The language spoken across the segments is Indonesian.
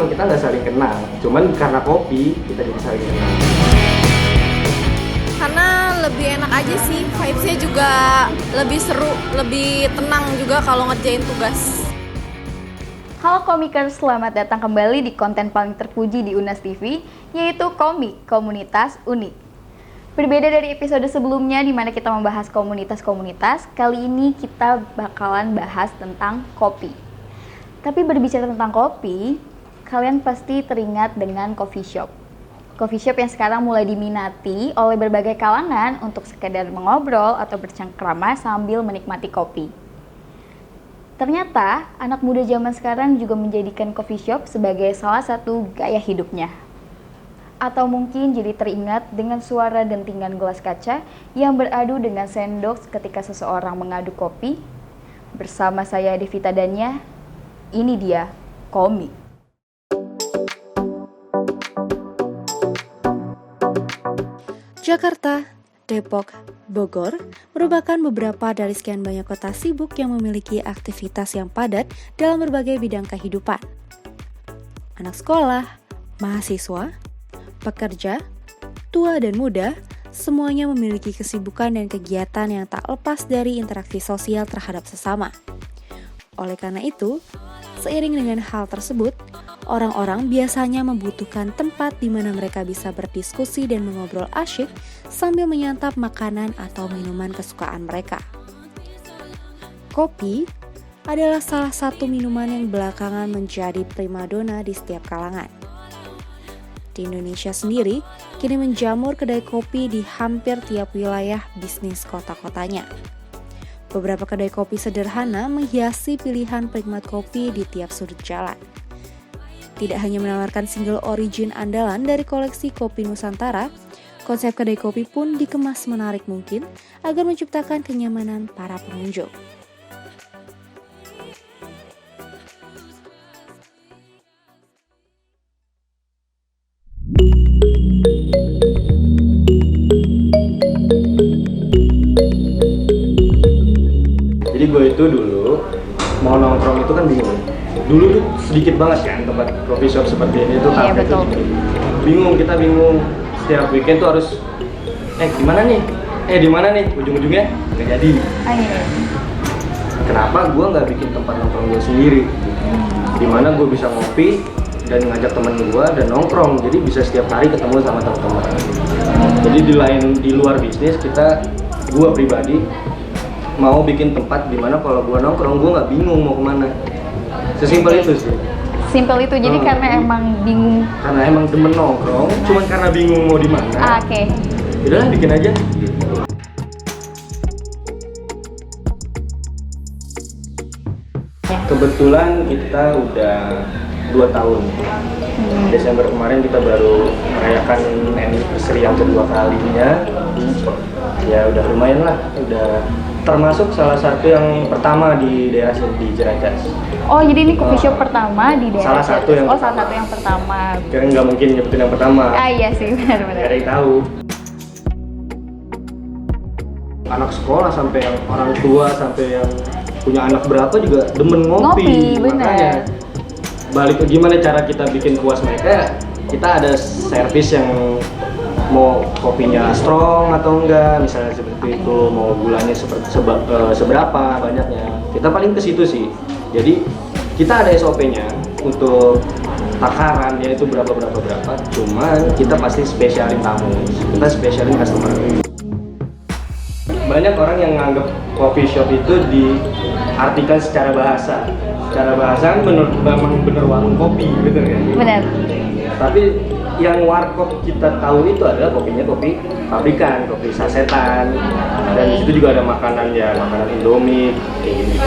memang kita nggak saling kenal, cuman karena kopi kita jadi saling kenal. Karena lebih enak aja sih, vibes-nya juga lebih seru, lebih tenang juga kalau ngerjain tugas. Halo Komikers, selamat datang kembali di konten paling terpuji di Unas TV, yaitu Komik, Komunitas Unik. Berbeda dari episode sebelumnya di mana kita membahas komunitas-komunitas, kali ini kita bakalan bahas tentang kopi. Tapi berbicara tentang kopi, kalian pasti teringat dengan coffee shop. Coffee shop yang sekarang mulai diminati oleh berbagai kalangan untuk sekedar mengobrol atau bercengkrama sambil menikmati kopi. Ternyata, anak muda zaman sekarang juga menjadikan coffee shop sebagai salah satu gaya hidupnya. Atau mungkin jadi teringat dengan suara dentingan gelas kaca yang beradu dengan sendok ketika seseorang mengaduk kopi. Bersama saya Devita Danya, ini dia Komik. Jakarta, Depok, Bogor merupakan beberapa dari sekian banyak kota sibuk yang memiliki aktivitas yang padat dalam berbagai bidang kehidupan. Anak sekolah, mahasiswa, pekerja, tua dan muda, semuanya memiliki kesibukan dan kegiatan yang tak lepas dari interaksi sosial terhadap sesama. Oleh karena itu, seiring dengan hal tersebut, orang-orang biasanya membutuhkan tempat di mana mereka bisa berdiskusi dan mengobrol asyik sambil menyantap makanan atau minuman kesukaan mereka. Kopi adalah salah satu minuman yang belakangan menjadi primadona di setiap kalangan. Di Indonesia sendiri, kini menjamur kedai kopi di hampir tiap wilayah bisnis kota-kotanya. Beberapa kedai kopi sederhana menghiasi pilihan penikmat kopi di tiap sudut jalan. Tidak hanya menawarkan single origin andalan dari koleksi kopi Nusantara, konsep kedai kopi pun dikemas menarik mungkin agar menciptakan kenyamanan para pengunjung. Jadi gue itu dulu mau nongkrong itu kan bingung. Dulu tuh sedikit banget kan tempat coffee shop seperti ini tuh, Iya, betul. Kita bingung setiap weekend tuh harus gimana nih? Di mana nih? Ujung-ujungnya nggak jadi. Kenapa gue nggak bikin tempat nongkrong gue sendiri? Dimana gue bisa ngopi dan ngajak temen gue dan nongkrong, jadi bisa setiap hari ketemu sama teman-teman. Jadi di luar bisnis gue pribadi mau bikin tempat dimana kalau gue nongkrong gue nggak bingung mau kemana. Sesimpel itu sih. Simpel itu, jadi karena emang bingung. Karena emang demen nongkrong, cuman karena bingung mau di mana. Oke. Udahlah bikin aja. Kebetulan kita udah 2 tahun. Desember kemarin kita baru merayakan anniversary yang kedua kalinya. Ya udah lumayan lah, udah termasuk salah satu yang pertama di daerah sini di Ciracas. Oh, jadi ini coffee shop pertama di daerah Salah satu yang salah satu yang pertama. Karena nggak mungkin nyebutin yang pertama. Iya sih, benar-benar. Nggak ada yang tahu. Anak sekolah sampai yang orang tua sampai yang punya anak berapa juga demen ngopi. Benar. Makanya balik ke gimana cara kita bikin puas mereka, kita ada servis yang mau kopinya strong atau enggak, misalnya seperti itu, mau gulanya seberapa banyaknya. Kita paling ke situ sih. Jadi kita ada SOP-nya untuk takaran yaitu berapa. Cuman kita pasti spesialin tamu, kita spesialin customer. Banyak orang yang nganggap coffee shop itu diartikan secara bahasa. Secara bahasa kan memang bener warung kopi, bener kan? Benar. Tapi yang warkop kita tahu itu adalah kopinya kopi pabrikan, kopi sasetan, dan di situ juga ada makanan Indomie kayak gini.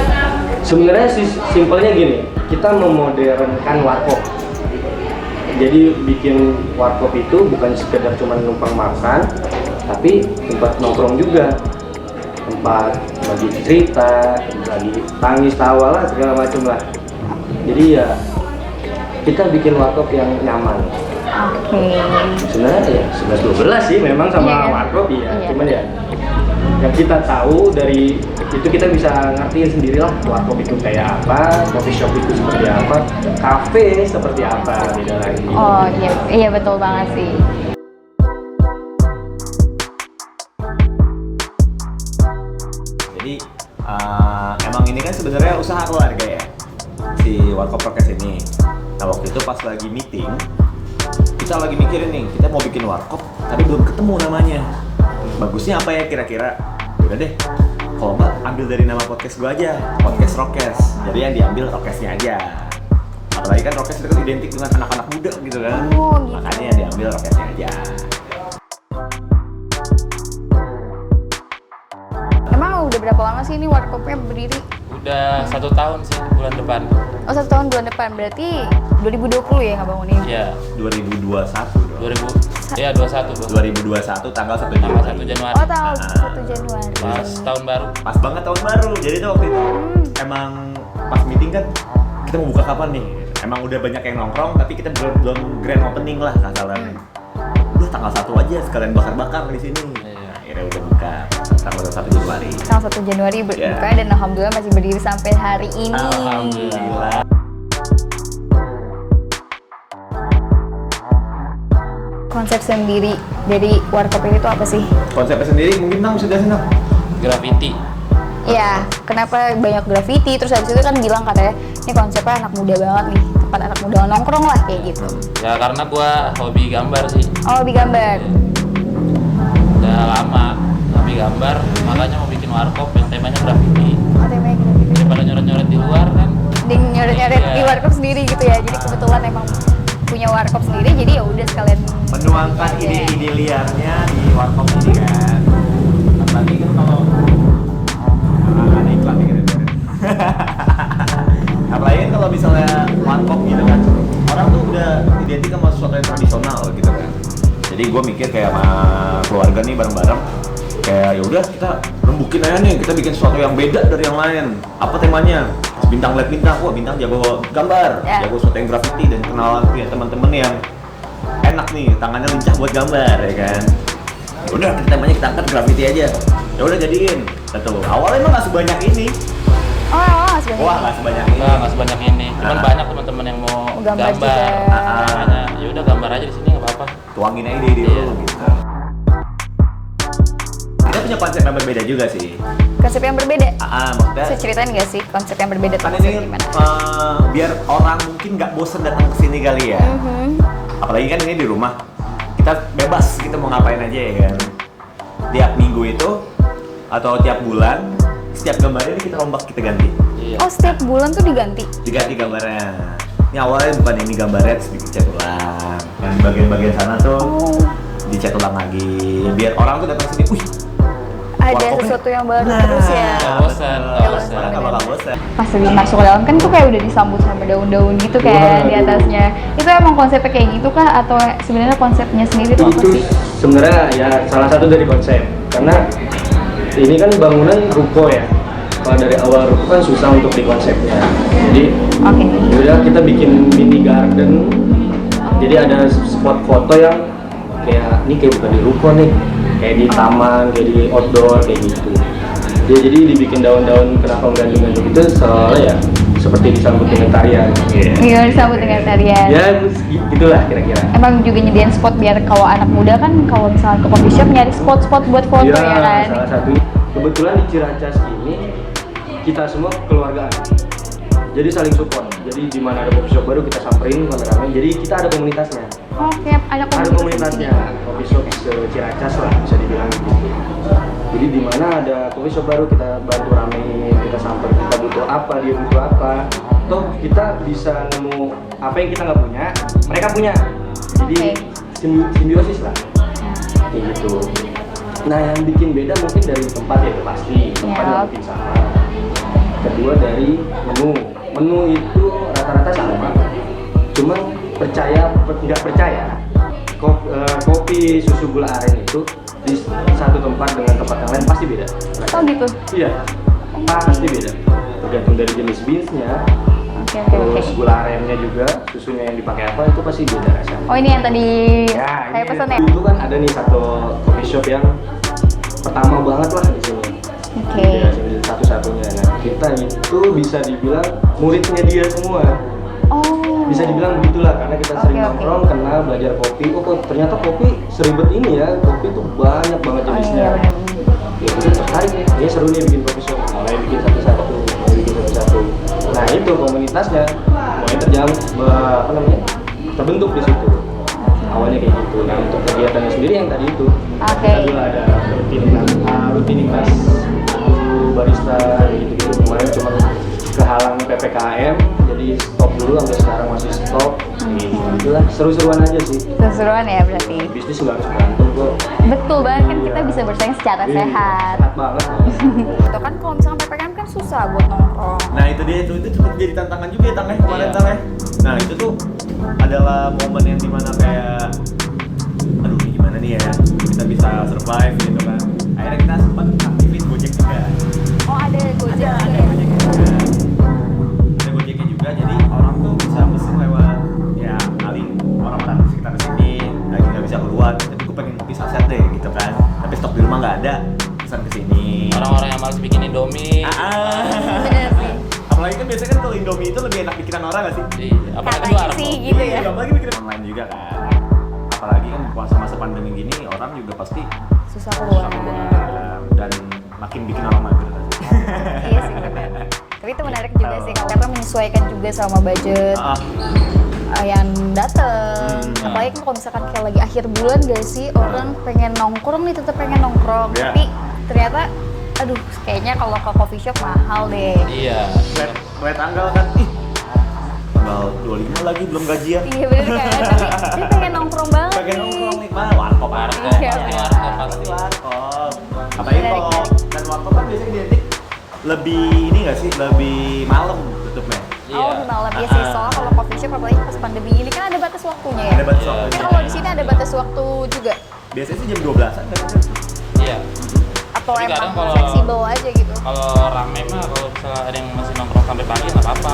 Sebenarnya simpelnya gini, kita memodernkan warkop. Jadi bikin warkop itu bukan sekedar cuma numpang makan, tapi tempat nongkrong juga, tempat bagi cerita, bagi tangis tawa lah segala macam lah. Jadi ya kita bikin warkop yang nyaman. Oke. Sebenarnya ya 11-12 sih memang sama Iya, kan? warkop ya. Iya. Cuman ya yang kita tahu dari itu kita bisa ngertiin sendirilah warkop itu kayak apa, coffee shop itu seperti apa, cafe seperti apa, beda lagi. Oh iya, iya betul banget sih. Jadi emang ini kan sebenarnya usaha keluarga ya, si Warkop Prokes ini. Nah waktu itu pas lagi meeting, kita lagi mikirin nih, kita mau bikin warkop tapi belum ketemu namanya. Bagusnya apa ya kira-kira? Udah deh, kalau nggak ambil dari nama podcast gue aja, Podcast Rokes. Jadi yang diambil Rokesnya aja. Apalagi kan Rokes itu kan identik dengan anak-anak muda gitu kan. Oh, gitu. Makanya yang diambil Rokesnya aja. Emang udah berapa lama sih ini warkopnya berdiri? Udah 1 tahun sih bulan depan. Oh 1 tahun bulan depan, berarti 2020 ya nggak bangunin? Iya, 2021 dong. 2021 tanggal 1 tanggal 1 Januari. Januari. Oh tahun 1 Januari. Pas tahun baru. Pas banget tahun baru. Jadi tuh waktu itu emang pas meeting kan kita mau buka kapan nih? Emang udah banyak yang nongkrong tapi kita belum grand opening lah kasarannya. Udah tanggal 1 aja sekalian bakar-bakar di sini. Iya. Akhirnya udah buka tanggal 1 Januari. Tanggal 1 Januari buka Yeah. dan alhamdulillah masih berdiri sampai hari ini. Alhamdulillah. Konsep sendiri dari warkop ini tuh apa sih? Konsepnya sendiri mungkin Nang sudah senang. Graffiti. Ya, kenapa banyak graffiti? Terus habis itu kan bilang katanya ini konsepnya anak muda banget nih, tempat anak muda nongkrong lah kayak gitu. Ya karena gua hobi gambar sih. Oh, hobi gambar. Udah lama hobi gambar, makanya mau bikin warkop yang temanya graffiti. Oh, temanya graffiti. Daripada nyoret-nyoret di luar kan. Mending nyoret-nyoret Iya. di warkop sendiri gitu ya. Jadi kebetulan emang punya warkop sendiri, jadi ya udah sekalian Menuangkan aja. ide-ide liarnya di warkop ini kan. Apalagi kan kalau ada iklan nih kira-kira. Apalagi kan kalau misalnya warkop gitu kan, orang tuh udah identik sama sesuatu yang tradisional gitu kan. Jadi gue mikir kayak sama keluarga nih bareng-bareng, kayak ya udah kita rembukin aja nih, kita bikin sesuatu yang beda dari yang lain. Apa temanya? Bintang lihat bintang, wah bintang jago gambar, Ya. jago sesuatu yang graffiti dan kenalan punya teman-teman yang enak nih, tangannya lincah buat gambar ya kan. Ya udah kita temanya kita angkat graffiti aja. Ya udah jadiin. Betul. Awalnya emang nggak sebanyak ini. Oh, sebenarnya. Wah nggak sebanyak ini. Nggak sebanyak ini. Cuman banyak teman-teman yang mau Gambar gambar. juga. Makanya ya udah gambar aja di sini nggak apa-apa. Tuangin aja ide Iya. lu gitu. Kita punya konsep yang berbeda juga sih. Konsep yang berbeda. Maksudnya Bisa ceritain nggak sih konsep yang berbeda tuh kan maksudnya ini gimana? biar orang mungkin nggak bosen datang ke sini kali ya. Apalagi kan ini di rumah, kita bebas kita mau ngapain aja ya kan. Tiap minggu itu atau tiap bulan, setiap gambarnya ini kita rombak, kita ganti. Iya. Oh, setiap bulan tuh diganti. Diganti gambarnya. Ini awalnya bukan ini gambarnya terus dicat ulang. Yang di bagian-bagian sana tuh Oh, dicat ulang lagi. Biar orang tuh datang sini, wih, ada warkopnya- sesuatu yang baru terus ya. Nggak bosan, nggak betul. bosan. Orang nggak bakal bosan. Pas lagi masuk ke dalam kan tuh kayak udah disambut sama daun-daun gitu kan di atasnya. Itu emang konsepnya kayak gitu kah atau sebenarnya konsepnya sendiri tuh apa Itu sih? sebenarnya ya salah satu dari konsep, karena ini kan bangunan ruko ya. Kalau dari awal ruko kan susah untuk dikonsepnya. Jadi Oke. udah kita bikin mini garden. Jadi ada spot foto yang kayak ini kayak bukan di ruko nih, kayak di taman, kayak di outdoor kayak gitu. Jadi dibikin daun-daun kenapa gantung-gantung itu soalnya ya seperti disambut dengan tarian. Iya, disambut dengan tarian. Ya gitulah kira-kira. Emang juga nyediain spot biar kalau anak muda kan kalau misalnya ke coffee shop nyari spot-spot buat foto Iya, ya kan. salah satunya. Kebetulan di Ciracas ini kita semua keluargaan. Jadi saling support. Jadi di mana ada coffee shop baru kita samperin rame-rame. Jadi kita ada komunitasnya. Oke, ada Ada komunitasnya. Coffee shop Ciracas lah bisa dibilang gitu. Jadi di mana ada coffee shop baru kita bantu ramein, kita samper, kita butuh apa, dia butuh apa. Toh kita bisa nemu apa yang kita nggak punya, mereka punya. Jadi Oke. simbiosis lah. Kayak gitu. Nah yang bikin beda mungkin dari tempat ya pasti tempat Ya. yang mungkin sama. Kedua dari menu itu rata-rata sama. Cuman nggak percaya kopi susu gula aren itu di satu tempat dengan tempat yang lain pasti beda. Oh gitu. Iya, pasti beda. Tergantung dari jenis beansnya, Oke, oke, oke. terus gula arennya juga, susunya yang dipakai apa itu pasti beda rasanya. Oh, ini yang tadi Ya, saya ini pesan ya. dulu kan ada nih satu coffee shop yang pertama banget lah di sini. Oke. Ya, satu-satunya. Nah, kita itu bisa dibilang muridnya dia semua. Oh. Bisa dibilang begitulah karena kita sering Oke. nongkrong, kenal, belajar kopi. Oh, kok ternyata kopi seribet ini ya. Kopi tuh banyak banget Oh jenisnya. iya benar. Ya udah tertarik nih, ini seru nih bikin coffee shop. Mulai bikin satu-satu. Nah itu komunitasnya, mulai terbentuk di situ. Awalnya kayak gitu. Nah untuk kegiatannya sendiri yang tadi itu, Oke. kita dulu ada rutinitas barista gitu. Kemarin cuma kehalang PPKM, jadi stop dulu sampai sekarang masih stop. Itulah seru-seruan aja sih. Seru-seruan ya berarti. Bisnis nggak harus berantem kok. Betul banget kan kita bisa bersaing secara Iya, sehat. Sehat banget. Itu kan kalau misalkan PPKM kan susah buat nongkrong. Nah itu dia, itu sempat jadi tantangan juga ya Tang ya kemarin Iya. Tang ya. Nah itu tuh adalah momen yang dimana kayak aduh ini gimana nih ya kita bisa survive gitu kan. Akhirnya kita sempat aktifin Gojek juga. Oh ada Gojek Ada juga. Gojeknya juga. Ada Gojeknya juga, jadi orang tuh bisa pesen lewat ya paling orang-orang di sekitar sini lagi nggak bisa keluar, tapi gue pengen kopi saset deh gitu kan. Tapi stok di rumah nggak ada, pesan ke sini. Orang-orang yang malas bikin Indomie. Bener sih. Apalagi kan biasanya kan kalau Indomie itu lebih enak bikinan orang nggak sih? Iya, apalagi Katanya warkop. sih gitu ya. Iya, apalagi bikin online juga kan. Apalagi kan masa-masa pandemi gini orang juga pasti Susah susah keluar. keluar dan makin bikin orang mager kan. Iya sih benar. Tapi itu menarik juga sih karena menyesuaikan juga sama budget Ah, yang dateng. Apalagi kan kalau misalkan kayak lagi akhir bulan gak sih orang pengen nongkrong nih tetap pengen nongkrong, Iya. tapi ternyata aduh kayaknya kalau ke coffee shop mahal deh. Iya. lihat tanggal kan, ih tanggal 25 lagi belum gajian. Iya bener kan, tapi dia pengen nongkrong banget Pengen nih. nongkrong nih, mah warkop Warkop, Iya, pasti iya. warkop, pasti pasti. warkop. Apalagi Menarik, kalau menarik. dan warkop kan biasanya identik lebih ini nggak sih, lebih malam tutupnya. Oh di malam ya sih, soalnya kalau coffee shop apalagi pas pandemi ini kan ada batas waktunya ya. Ada batas Iya. waktunya. Tapi kalau di sini ada batas waktu juga Biasanya sih jam 12-an kan. Iya. atau Tapi emang kadang kalau- fleksibel aja gitu. Kalau rame mah kalau misalnya ada yang masih nongkrong sampai pagi nggak apa-apa.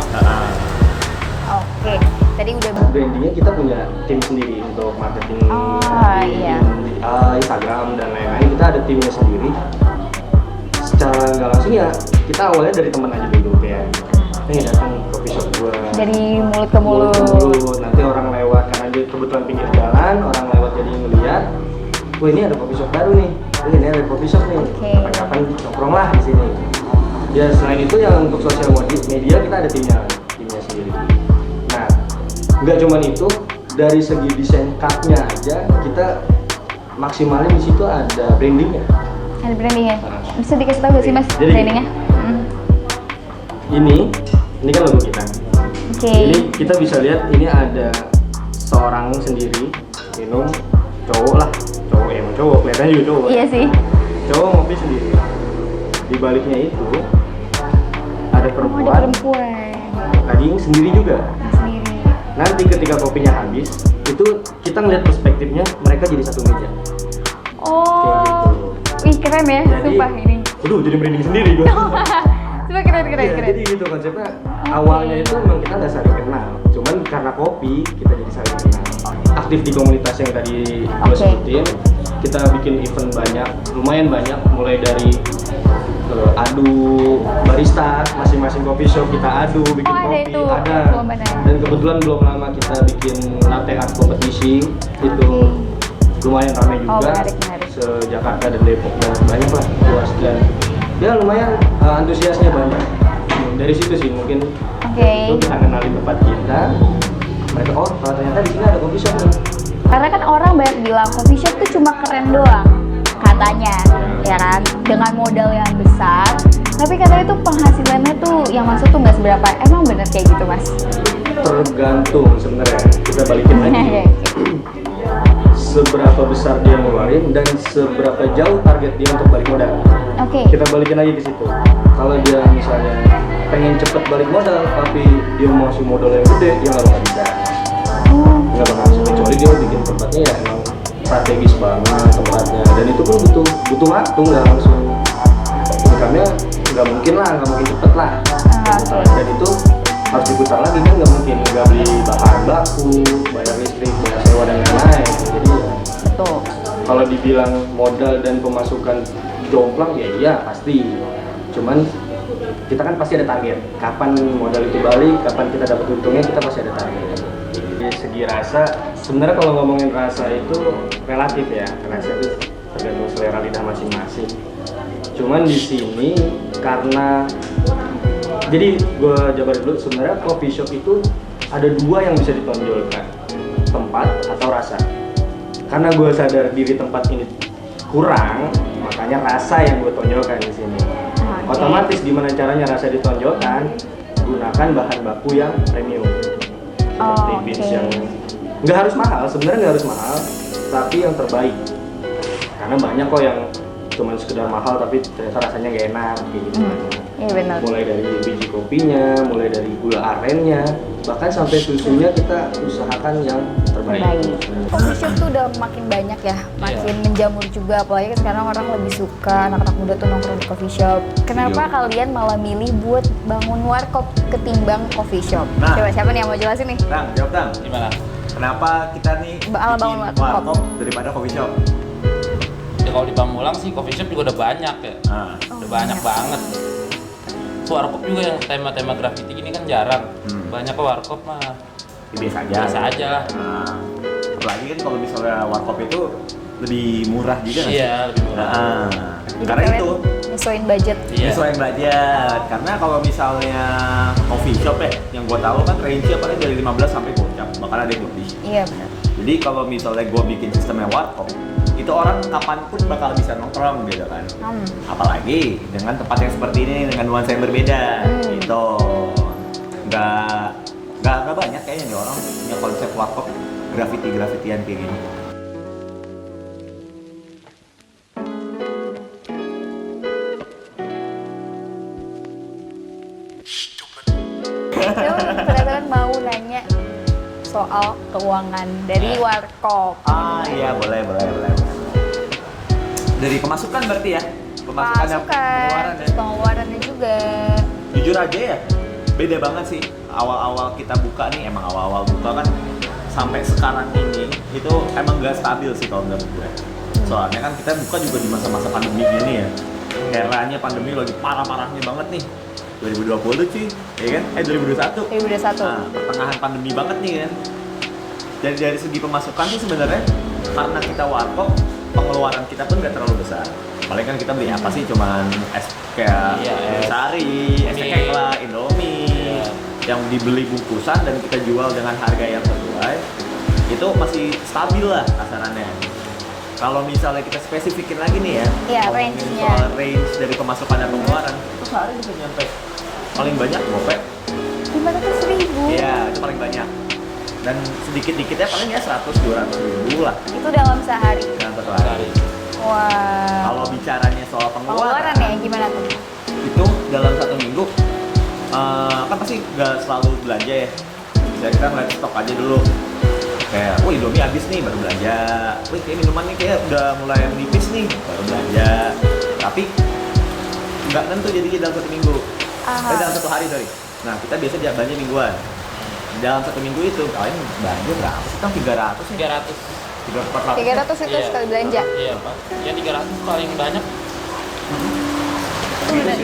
Oke, tadi udah Brandingnya kita punya tim sendiri untuk marketing di iya. Instagram dan lain-lain. Kita ada timnya sendiri. Secara nggak langsung ya kita awalnya dari teman aja dulu kayak datang coffee shop gua. dari mulut ke mulut. Nanti orang lewat karena dia kebetulan pinggir jalan, orang lewat jadi ngeliat, wah ini ada coffee shop baru nih. Ini ada coffee shop nih. Oke. Kapan-kapan nongkrong lah di sini. Ya selain itu yang untuk sosial media kita ada timnya sendiri. Nah, nggak cuman itu, dari segi desain cupnya aja kita maksimalin di situ ada brandingnya. Ada brandingnya. Bisa dikasih tahu gak sih mas Jadi- brandingnya? Ini kan logo kita. Oke. Ini kita bisa lihat ini ada seorang sendiri minum, cowok emang cowok, kelihatannya juga cowok. Iya sih. Cowok ngopi sendiri. Di baliknya itu ada Oh, perempuan, ada perempuan lagi sendiri juga. sendiri. Nanti ketika kopinya habis, itu kita ngeliat perspektifnya mereka jadi satu meja. Oh, Kayak gitu. wih keren ya, Jadi, sumpah ini. Waduh, jadi merinding sendiri gue. Sumpah keren. Iya, jadi gitu konsepnya. Awalnya itu memang kita nggak saling kenal, cuman karena kopi kita jadi saling kenal. Aktif di komunitas yang tadi gue Oke. sebutin, kita bikin event banyak, lumayan banyak, mulai dari adu barista, masing-masing coffee shop kita adu bikin Oh, ada kopi, itu, ada. lombanya. Dan kebetulan belum lama kita bikin latte art kompetisi, itu lumayan ramai juga. Oh, menarik. Se-Jakarta dan Depok dan banyak lah, luas dan ya lumayan antusiasnya banyak. Dari situ sih mungkin Oke. itu kita kenalin tempat kita. Mereka ternyata di sini ada coffee shop nih. Karena kan orang banyak bilang coffee shop tuh cuma keren doang katanya, ya kan, dengan modal yang besar. Tapi katanya tuh penghasilannya tuh yang masuk tuh nggak seberapa. Emang bener kayak gitu mas? Tergantung sebenarnya. Kita balikin lagi. Seberapa besar dia ngeluarin dan seberapa jauh target dia untuk balik modal. Oke. Kita balikin lagi ke situ. Kalau dia misalnya pengen cepet balik modal tapi dia masih modal yang gede, dia nggak bakal bisa. Nggak bakal bisa, kecuali dia bikin tempatnya ya emang strategis banget tempatnya, dan itu pun butuh waktu, nggak langsung. Income-nya nggak mungkin cepet lah. Dan itu harus diputar lagi kan, nggak mungkin nggak beli bahan baku, bayar listrik, bayar sewa dan lain-lain. Jadi ya, Betul. kalau dibilang modal dan pemasukan jomplang ya iya pasti. Cuman kita kan pasti ada target. Kapan modal itu balik, kapan kita dapat untungnya, kita pasti ada target. Dari segi rasa, sebenarnya kalau ngomongin rasa itu relatif ya. Rasa itu tergantung selera lidah masing-masing. Cuman di sini karena jadi gue jabarin dulu, sebenarnya coffee shop itu ada dua yang bisa ditonjolkan, tempat atau rasa. Karena gue sadar diri tempat ini kurang, makanya rasa yang gue tonjolkan di sini. Otomatis gimana caranya rasa ditonjolkan? Gunakan bahan baku yang premium, seperti beans yang nggak harus mahal, sebenarnya nggak harus mahal, tapi yang terbaik. Karena banyak kok yang cuman sekedar mahal tapi ternyata rasanya nggak enak kayak gitu. Iya benar. Mulai dari biji kopinya, mulai dari gula arennya, bahkan sampai susunya kita usahakan yang terbaik. Coffee shop tuh udah makin banyak ya, makin menjamur juga, apalagi kan sekarang orang lebih suka anak-anak muda tuh nongkrong di coffee shop. Kenapa kalian malah milih buat bangun warkop ketimbang coffee shop? Nah. Coba siapa nih yang mau jelasin nih? Tang, jawab Tang. Gimana? Kenapa kita nih Bangun bikin warkop warkop daripada coffee shop? Ya kalau di Pamulang sih coffee shop juga udah banyak ya. Nah, Udah banyak banget. Warkop juga yang tema-tema graffiti gini kan jarang. Banyak kok warkop mah. ya biasa aja. Biasa aja lah. Nah, apalagi kan kalau misalnya warkop itu lebih murah juga nggak sih? Iya, lebih murah. Nah, Jadi karena kalian itu nyesuaiin budget. Iya. sesuai budget. Karena kalau misalnya coffee shop ya, yang gua tahu kan range-nya paling dari 15 sampai gocap, bahkan ada yang lebih. Iya benar. Jadi kalau misalnya gua bikin sistemnya warkop, itu orang kapanpun bakal bisa nongkrong gitu kan. Apalagi dengan tempat yang seperti ini dengan nuansa yang berbeda gitu. Nggak banyak kayaknya nih orang punya konsep warkop graffiti-graffitian kayak gini. Teman-teman mau nanya soal keuangan dari warkop. Iya boleh. Dari pemasukan berarti ya? Pemasukan dan pengeluaran ya? Pengeluarannya juga. Jujur aja ya, beda banget sih. Awal-awal kita buka nih, emang awal-awal buka kan sampai sekarang ini itu emang gak stabil sih kalau menurut gue. Soalnya kan kita buka juga di masa-masa pandemi gini ya. Eranya pandemi lagi parah-parahnya banget nih. 2020 cuy, ya kan? 2021. 2021. Nah, pertengahan pandemi banget nih kan. Jadi dari segi pemasukan sih sebenarnya karena kita warkop, pengeluaran kita pun gak terlalu besar. Paling kan kita beli apa sih? Cuman es kayak sari, es kek lah, Indomie, yang dibeli bungkusan dan kita jual dengan harga yang sesuai. Itu masih stabil lah kasarannya. Kalau misalnya kita spesifikin lagi nih ya, ngomongin range-nya. soal range dari pemasukan dan pengeluaran, itu sehari bisa nyampe paling banyak gope. 500.000. Iya, itu paling banyak. Dan sedikit-dikitnya paling ya 100-200 ribu lah Itu dalam sehari. dalam satu hari. Wah. Kalau bicaranya soal Pengeluaran ya gimana tuh? itu dalam satu minggu kan pasti nggak selalu belanja ya. Jadi kita ngeliat stok aja dulu. Kayak, wih Indomie habis nih baru belanja. Wih kayak minuman nih kayak udah mulai menipis nih baru belanja. Tapi nggak tentu jadinya dalam satu minggu. Dalam satu hari sorry. Nah kita biasa belanja mingguan. Dalam satu minggu itu kalian belanja berapa sih? Kan 300 ya? 300. 300 itu sekali belanja. Iya, Pak. Ya 300 paling banyak. Itu udah.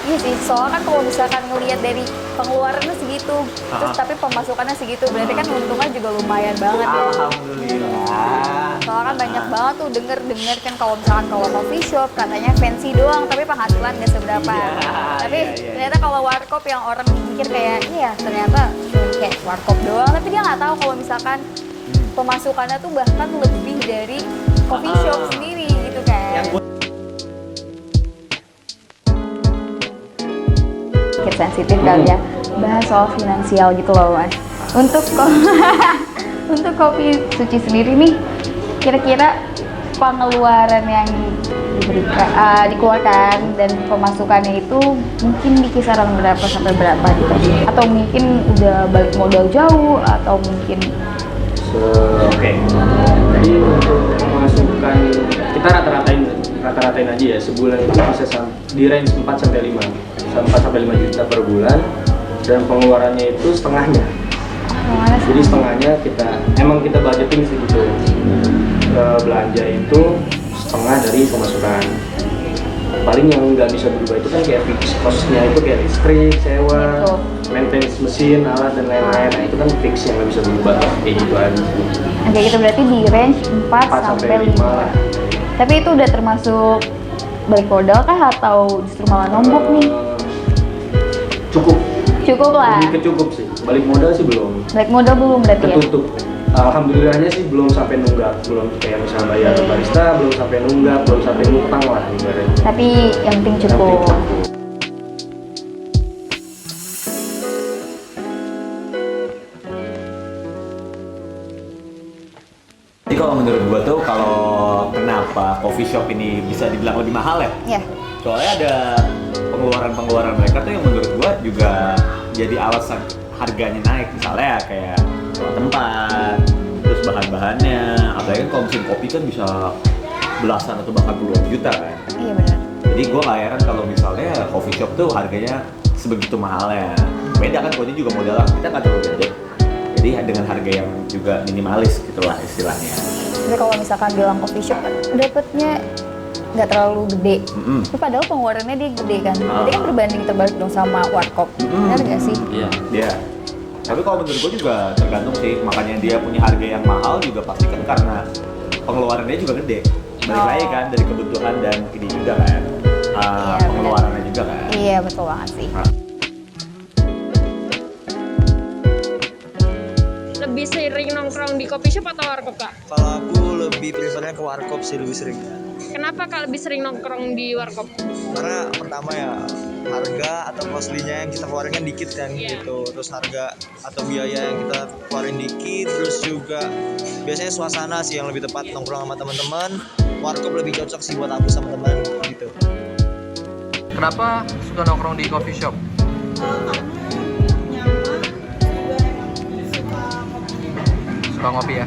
Iya sih, soalnya kan kalau misalkan ngelihat dari pengeluarannya segitu, terus tapi pemasukannya segitu, berarti kan untungnya juga lumayan banget ya. Alhamdulillah. Soalnya kan banyak banget tuh denger kan kalau misalkan kalau coffee shop katanya fancy doang, tapi penghasilan nggak seberapa. Tapi ternyata kalau warkop yang orang mikir kayak iya ternyata kayak warkop doang, tapi dia nggak tahu kalau misalkan pemasukannya tuh bahkan lebih dari coffee shop sendiri gitu kan. Sensitif kali ya, bahas soal finansial gitu loh mas. Untuk kopi suci sendiri nih, kira-kira pengeluaran yang dikeluarkan dan pemasukannya itu mungkin di kisaran berapa sampai berapa gitu? Atau mungkin udah balik modal jauh atau mungkin? Oke. Jadi untuk pemasukan kita rata-ratain aja ya, sebulan itu bisa di range 4 sampai 5 juta per bulan, dan pengeluarannya itu setengahnya. Jadi setengahnya kita budgeting segitu. Belanja itu setengah dari pemasukan. paling yang nggak bisa berubah itu kan kayak fixed cost-nya itu kayak listrik, sewa, Gitu. maintenance mesin, alat dan lain-lain. Nah itu kan fix yang nggak bisa berubah kayak gitu aja. Oke, kita berarti di range 4 4 sampai sampai 5 5. lah. Tapi itu udah termasuk balik modal kah atau justru malah nombok nih? Cukup, Cukup lah. lebih ke cukup sih. Balik modal sih belum. Balik modal belum berarti ya? Ketutup. Alhamdulillahnya sih belum sampai nunggak, belum kayak misalnya bayar barista, belum sampai nunggak, belum sampai ngutang lah ibaratnya. Tapi yang penting Yang penting cukup. cukup. Jadi kalau menurut gua tuh kalau kenapa coffee shop ini bisa dibilang lebih mahal ya? Ya. Soalnya ada pengeluaran-pengeluaran mereka tuh yang menurut gua juga jadi alasan harganya naik. Misalnya kayak sewa tempat, terus bahan-bahannya. Apalagi kan kalau mesin kopi kan bisa belasan atau bahkan puluhan juta kan. Iya benar. Jadi gua nggak heran kalau misalnya coffee shop tuh harganya sebegitu mahalnya. Beda kan, kalau ini juga modal kita nggak terlalu gede. Jadi dengan harga yang juga minimalis gitulah istilahnya. Tapi kalau misalkan bilang coffee shop kan dapatnya nggak terlalu gede. Tapi padahal pengeluarannya dia gede kan. Berarti kan berbanding terbalik dong sama warkop. Benar nggak sih? Iya. Iya. Tapi kalau menurut gue juga tergantung sih, makanya dia punya harga yang mahal juga pasti kan karena pengeluarannya juga gede. Balik lagi kan dari kebutuhan dan ini juga kan. Iya, Pengeluarannya juga kan. Iya betul banget sih. Lebih sering nongkrong di coffee shop atau warkop, Kak? Kalau aku lebih prefernya ke warkop sih lebih sering. Kenapa Kak lebih sering nongkrong di warkop? Karena pertama ya harga atau costly-nya yang kita keluarin kan dikit kan gitu. Terus harga atau biaya yang kita keluarin dikit. Terus juga biasanya suasana sih yang lebih tepat nongkrong sama teman-teman. Warkop lebih cocok sih buat aku sama teman gitu. Kenapa suka nongkrong di coffee shop? Suka ngopi ya.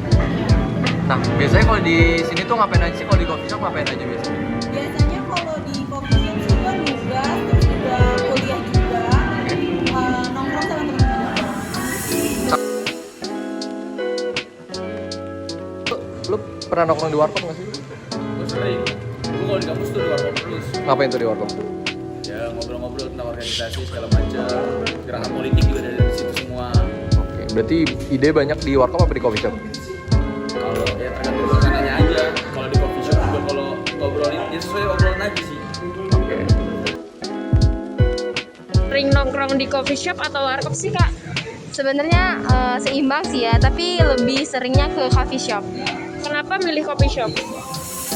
Nah, biasanya kalau di sini tuh ngapain aja sih? Kalau di coffee shop ngapain aja biasanya? Biasanya kalau di coffee shop juga nugas, terus juga kuliah juga, nongkrong sama teman-teman. Lu pernah nongkrong di warkop nggak sih? Gue sering. Gue kalau di kampus tuh di warkop terus. Ngapain tuh di warkop? Ya ngobrol-ngobrol tentang organisasi segala macam. Gerakan politik juga dari situ semua. Oke, berarti ide banyak di warkop apa di coffee shop? Kalau ya tergantung suasananya aja. Kalau di coffee shop juga kalau ngobrolin ya sesuai obrolan aja sih. Oke. Sering nongkrong di coffee shop atau warkop sih, Kak? Sebenarnya seimbang sih ya, tapi lebih seringnya ke coffee shop. Kenapa milih coffee shop?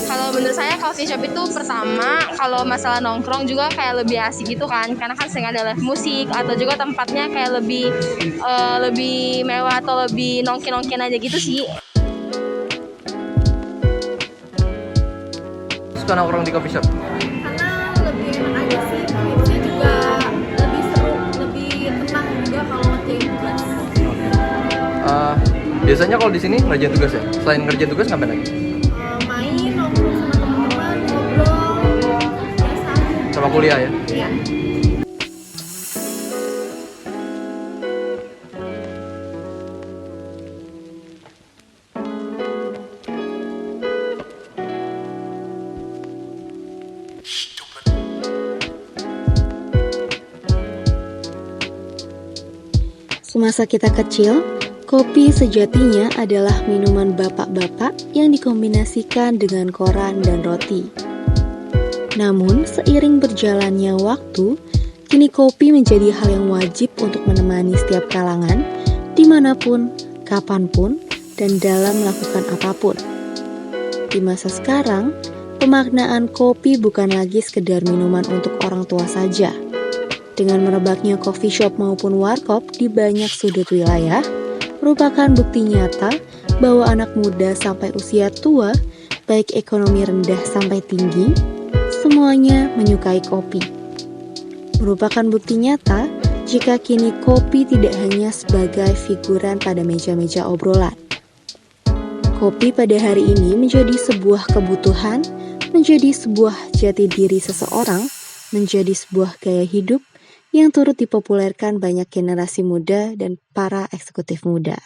Kalau menurut saya coffee shop itu pertama, kalau masalah nongkrong juga kayak lebih asik gitu kan, karena kan sering ada live musik atau juga tempatnya kayak lebih mewah atau lebih nongkin aja gitu sih. Suka nongkrong di coffee shop? Karena lebih enak aja sih, vibes-nya juga lebih seru, lebih tenang juga kalau ngerjain tugas. Biasanya kalau di sini ngerjain tugas ya? Selain ngerjain tugas ngapain lagi? Main, nongkrong sama teman-teman, ngobrol, biasa. Sama kuliah ya? Iya. Semasa kita kecil, kopi sejatinya adalah minuman bapak-bapak yang dikombinasikan dengan koran dan roti. Namun, seiring berjalannya waktu, kini kopi menjadi hal yang wajib untuk menemani setiap kalangan, dimanapun, kapanpun, dan dalam melakukan apapun. Di masa sekarang, pemaknaan kopi bukan lagi sekedar minuman untuk orang tua saja. Dengan merebaknya coffee shop maupun warkop di banyak sudut wilayah, merupakan bukti nyata bahwa anak muda sampai usia tua, baik ekonomi rendah sampai tinggi, semuanya menyukai kopi. Merupakan bukti nyata jika kini kopi tidak hanya sebagai figuran pada meja-meja obrolan. Kopi pada hari ini menjadi sebuah kebutuhan, menjadi sebuah jati diri seseorang, menjadi sebuah gaya hidup yang turut dipopulerkan banyak generasi muda dan para eksekutif muda.